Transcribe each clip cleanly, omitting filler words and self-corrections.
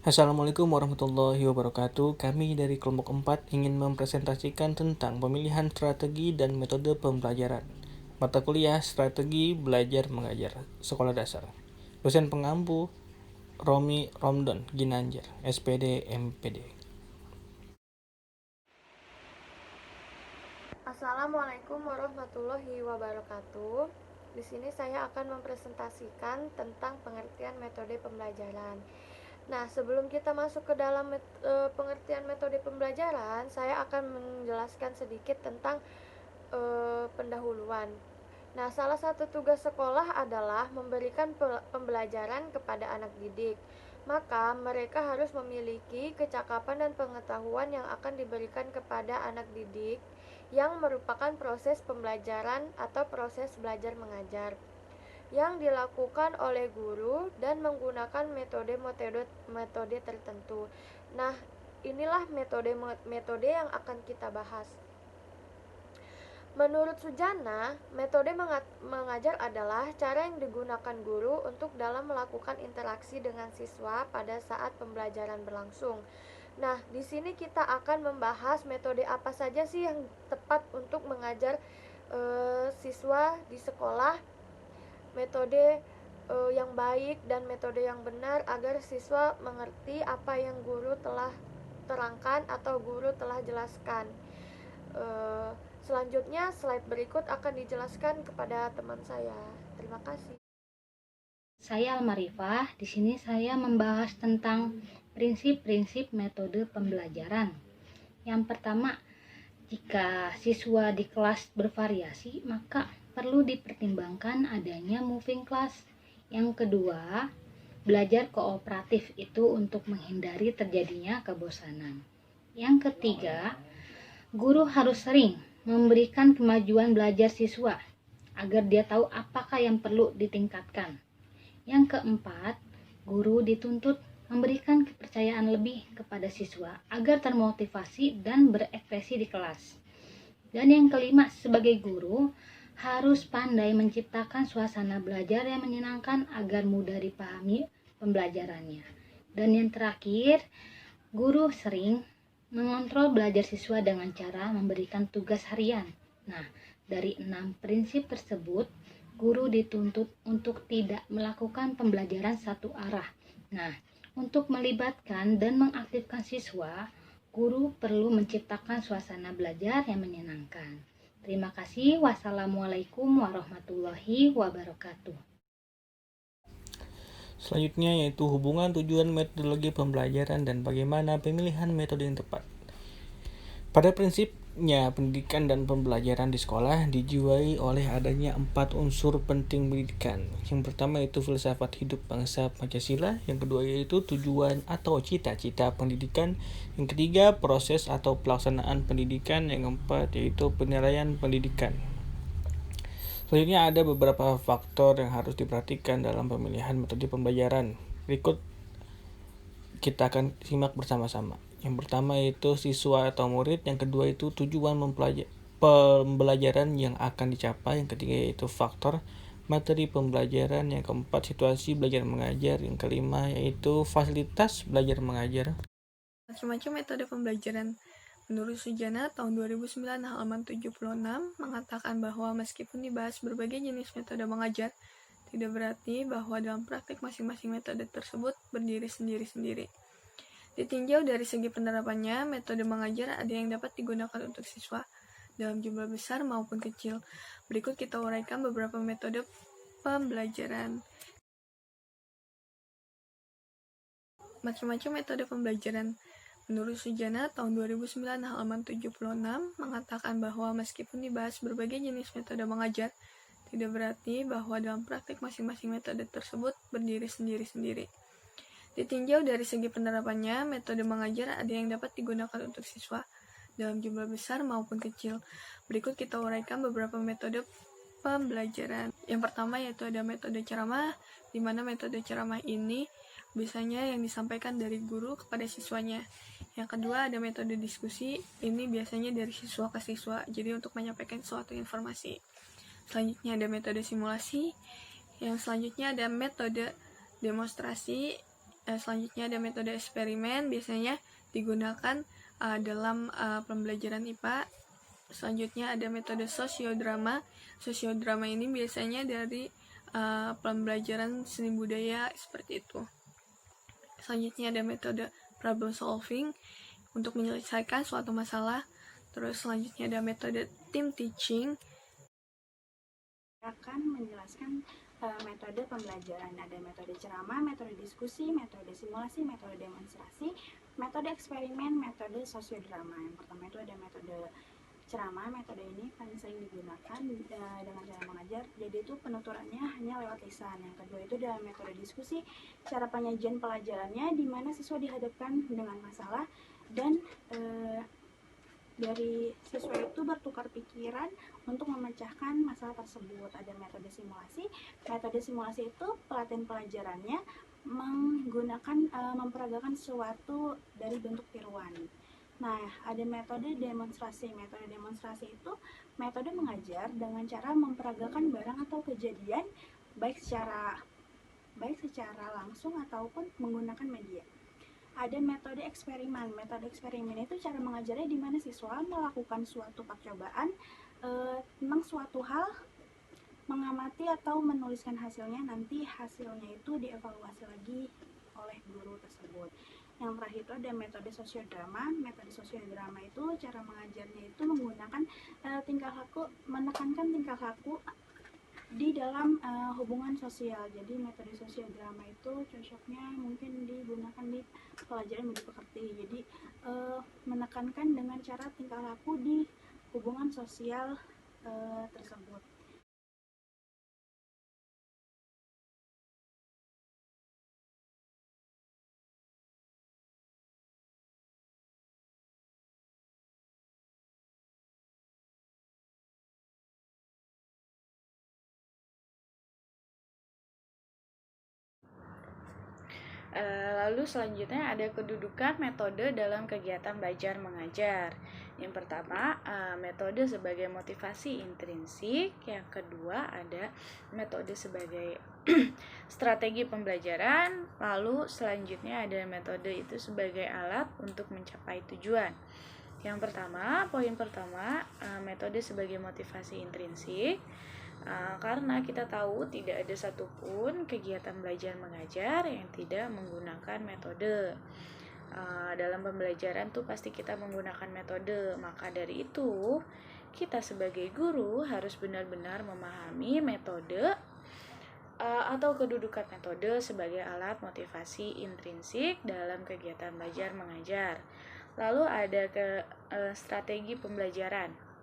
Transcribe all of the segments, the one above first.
Assalamualaikum warahmatullahi wabarakatuh. Kami dari kelompok 4 ingin mempresentasikan tentang pemilihan strategi dan metode pembelajaran. Mata kuliah Strategi Belajar Mengajar Sekolah Dasar. Dosen pengampu Romi Romdon Ginanjar, SPD MPD. Assalamualaikum warahmatullahi wabarakatuh. Di sini saya akan mempresentasikan tentang pengertian metode pembelajaran. Nah, sebelum kita masuk ke dalam pengertian metode pembelajaran, saya akan menjelaskan sedikit tentang pendahuluan. Nah, salah satu tugas sekolah adalah memberikan pembelajaran kepada anak didik. Maka, mereka harus memiliki kecakapan dan pengetahuan yang akan diberikan kepada anak didik yang merupakan proses pembelajaran atau proses belajar mengajar yang dilakukan oleh guru dan menggunakan metode tertentu. Nah, inilah metode yang akan kita bahas. Menurut Sujana, metode mengajar adalah cara yang digunakan guru untuk dalam melakukan interaksi dengan siswa pada saat pembelajaran berlangsung. Nah, di sini kita akan membahas metode apa saja sih yang tepat untuk mengajar siswa di sekolah, metode yang baik dan metode yang benar agar siswa mengerti apa yang guru telah terangkan atau guru telah jelaskan. Selanjutnya slide berikut akan dijelaskan kepada teman saya. Terima kasih. Saya Almarifah. Di sini saya membahas tentang prinsip-prinsip metode pembelajaran. Yang pertama, jika siswa di kelas bervariasi, maka perlu dipertimbangkan adanya moving class. Yang kedua, belajar kooperatif itu untuk menghindari terjadinya kebosanan. Yang ketiga, guru harus sering memberikan kemajuan belajar siswa agar dia tahu apakah yang perlu ditingkatkan. Yang keempat, guru dituntut memberikan kepercayaan lebih kepada siswa agar termotivasi dan berekspresi di kelas. Dan yang kelima, sebagai guru harus pandai menciptakan suasana belajar yang menyenangkan agar mudah dipahami pembelajarannya. Dan yang terakhir, guru sering mengontrol belajar siswa dengan cara memberikan tugas harian. Nah, dari 6 prinsip tersebut, guru dituntut untuk tidak melakukan pembelajaran satu arah. Nah, untuk melibatkan dan mengaktifkan siswa, guru perlu menciptakan suasana belajar yang menyenangkan. Terima kasih. Wassalamualaikum warahmatullahi wabarakatuh. Selanjutnya yaitu hubungan tujuan metodologi pembelajaran dan bagaimana pemilihan metode yang tepat. Pada prinsipnya, pendidikan dan pembelajaran di sekolah dijiwai oleh adanya 4 unsur penting pendidikan. Yang pertama yaitu filsafat hidup bangsa Pancasila, yang kedua yaitu tujuan atau cita-cita pendidikan, yang ketiga proses atau pelaksanaan pendidikan, yang keempat yaitu penilaian pendidikan. Selanjutnya ada beberapa faktor yang harus diperhatikan dalam pemilihan metode pembelajaran. Berikut kita akan simak bersama-sama. Yang pertama itu siswa atau murid, yang kedua itu tujuan pembelajaran yang akan dicapai, yang ketiga yaitu faktor materi pembelajaran, yang keempat situasi belajar mengajar, yang kelima yaitu fasilitas belajar mengajar. Macam-macam metode pembelajaran. Menurut Sujana tahun 2009 halaman 76 mengatakan bahwa meskipun dibahas berbagai jenis metode mengajar, tidak berarti bahwa dalam praktik masing-masing metode tersebut berdiri sendiri-sendiri. Ditinjau dari segi penerapannya, metode mengajar ada yang dapat digunakan untuk siswa dalam jumlah besar maupun kecil. Berikut kita uraikan beberapa metode pembelajaran. Macam-macam metode pembelajaran. Menurut Sujana tahun 2009 halaman 76 mengatakan bahwa meskipun dibahas berbagai jenis metode mengajar, tidak berarti bahwa dalam praktik masing-masing metode tersebut berdiri sendiri-sendiri. Ditinjau dari segi penerapannya, metode mengajar ada yang dapat digunakan untuk siswa dalam jumlah besar maupun kecil. Berikut kita uraikan beberapa metode pembelajaran. Yang pertama yaitu ada metode ceramah, di mana metode ceramah ini biasanya yang disampaikan dari guru kepada siswanya. Yang kedua ada metode diskusi, ini biasanya dari siswa ke siswa, jadi untuk menyampaikan suatu informasi. Selanjutnya ada metode simulasi, yang selanjutnya ada metode demonstrasi, Selanjutnya ada metode eksperimen, biasanya digunakan dalam pembelajaran IPA. Selanjutnya ada metode sosiodrama. Sosiodrama ini biasanya dari pembelajaran seni budaya seperti itu. Selanjutnya ada metode problem solving untuk menyelesaikan suatu masalah. Terus selanjutnya ada metode team teaching. Akan menjelaskan metode pembelajaran. Ada metode ceramah, metode diskusi, metode simulasi, metode demonstrasi, metode eksperimen, metode sosiodrama. Yang pertama itu ada metode ceramah. Metode ini paling sering digunakan dengan cara mengajar, jadi itu penuturannya hanya lewat lisan. Yang kedua itu adalah metode diskusi, cara penyajian pelajarannya di mana siswa dihadapkan dengan masalah dan dari siswa itu bertukar pikiran untuk memecahkan masalah tersebut. Ada metode simulasi. Metode simulasi itu pelatihan pelajarannya menggunakan memperagakan sesuatu dari bentuk tiruan. Nah, ada metode demonstrasi. Metode demonstrasi itu metode mengajar dengan cara memperagakan barang atau kejadian baik secara langsung ataupun menggunakan media. Ada metode eksperimen. Metode eksperimen itu cara mengajarnya di mana siswa melakukan suatu percobaan tentang suatu hal, mengamati atau menuliskan hasilnya. Nanti hasilnya itu dievaluasi lagi oleh guru tersebut. Yang terakhir itu ada metode sosiodrama. Metode sosiodrama itu cara mengajarnya itu menggunakan tingkah laku, menekankan tingkah laku di dalam hubungan sosial. Jadi metode sosiodrama itu cocoknya mungkin digunakan di pelajaran budi pekerti. Jadi menekankan dengan cara tingkah laku di hubungan sosial tersebut. Lalu selanjutnya ada kedudukan metode dalam kegiatan belajar mengajar. Yang pertama, metode sebagai motivasi intrinsik. Yang kedua, ada metode sebagai strategi pembelajaran. Lalu selanjutnya ada metode itu sebagai alat untuk mencapai tujuan. Yang pertama, poin pertama, metode sebagai motivasi intrinsik. Karena kita tahu tidak ada satupun kegiatan belajar mengajar yang tidak menggunakan metode. Dalam pembelajaran tuh pasti kita menggunakan metode. Maka dari itu kita sebagai guru harus benar-benar memahami metode atau kedudukan metode sebagai alat motivasi intrinsik dalam kegiatan belajar mengajar. Lalu ada strategi pembelajaran.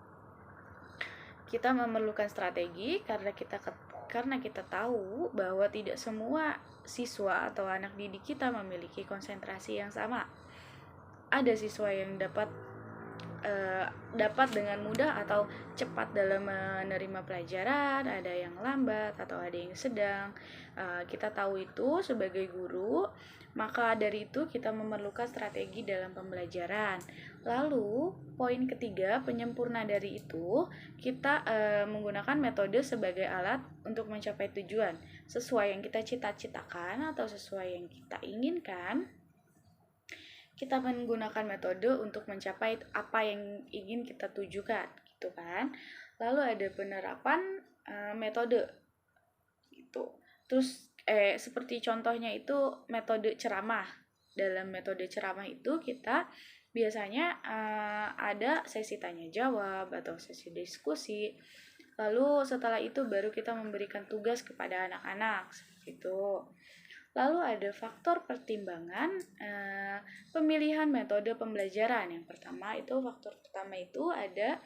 Kita memerlukan strategi karena kita tahu bahwa tidak semua siswa atau anak didik kita memiliki konsentrasi yang sama. Ada siswa yang dapat dengan mudah atau cepat dalam menerima pelajaran, ada yang lambat atau ada yang sedang. Kita tahu itu sebagai guru, maka dari itu kita memerlukan strategi dalam pembelajaran. Lalu poin ketiga, penyempurna dari itu, kita menggunakan metode sebagai alat untuk mencapai tujuan sesuai yang kita cita-citakan atau sesuai yang kita inginkan. Kita menggunakan metode untuk mencapai apa yang ingin kita tujukan, gitu kan. Lalu ada penerapan metode gitu. Terus seperti contohnya itu metode ceramah. Dalam metode ceramah itu kita biasanya ada sesi tanya jawab atau sesi diskusi. Lalu setelah itu baru kita memberikan tugas kepada anak-anak seperti itu. Lalu ada faktor pertimbangan pemilihan metode pembelajaran. Yang pertama itu faktor pertama itu ada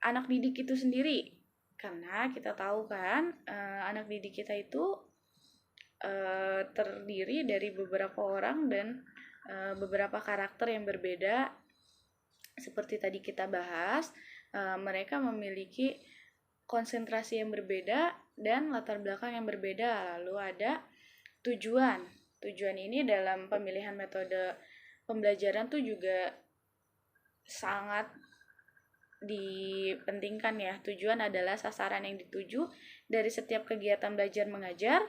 anak didik itu sendiri. Karena kita tahu kan anak didik kita itu terdiri dari beberapa orang dan beberapa karakter yang berbeda. Seperti tadi kita bahas, mereka memiliki konsentrasi yang berbeda dan latar belakang yang berbeda. Lalu ada tujuan ini dalam pemilihan metode pembelajaran tuh juga sangat dipentingkan ya. Tujuan adalah sasaran yang dituju dari setiap kegiatan belajar mengajar.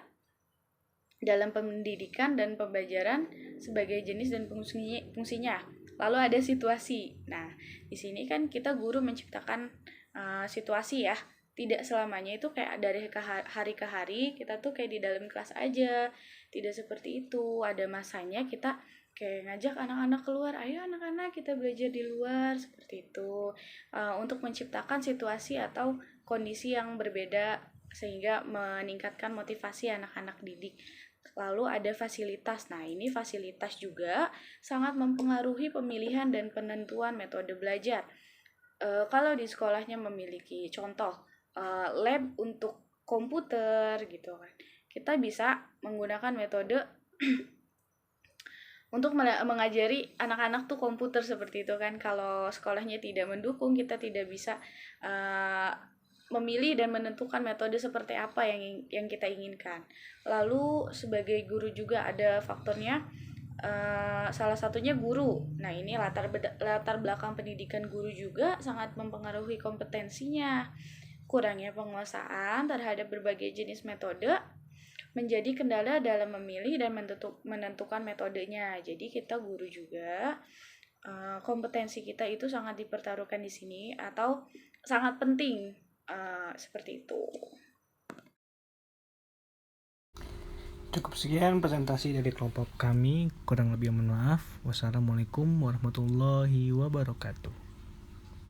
dalam pendidikan dan pembelajaran sebagai jenis dan fungsinya. Lalu ada situasi. Nah, di sini kan kita guru menciptakan situasi ya. Tidak selamanya itu kayak dari hari ke hari kita tuh kayak di dalam kelas aja. Tidak seperti itu. Ada masanya kita kayak ngajak anak-anak keluar, ayo anak-anak kita belajar di luar, seperti itu. Untuk menciptakan situasi atau kondisi yang berbeda sehingga meningkatkan motivasi anak-anak didik. Lalu ada fasilitas. Nah, ini fasilitas juga sangat mempengaruhi pemilihan dan penentuan metode belajar. Kalau di sekolahnya memiliki contoh lab untuk komputer gitu kan, kita bisa menggunakan metode untuk mengajari anak-anak tuh komputer seperti itu kan. Kalau sekolahnya tidak mendukung, kita tidak bisa memilih dan menentukan metode seperti apa yang kita inginkan. Lalu sebagai guru juga ada faktornya, salah satunya guru. Nah, ini latar belakang pendidikan guru juga sangat mempengaruhi kompetensinya. Kurangnya penguasaan terhadap berbagai jenis metode menjadi kendala dalam memilih dan menentukan metodenya. Jadi kita guru juga kompetensi kita itu sangat dipertaruhkan di sini atau sangat penting, seperti itu. Cukup sekian presentasi dari kelompok kami, kurang lebih mohon maaf. Wassalamualaikum warahmatullahi wabarakatuh.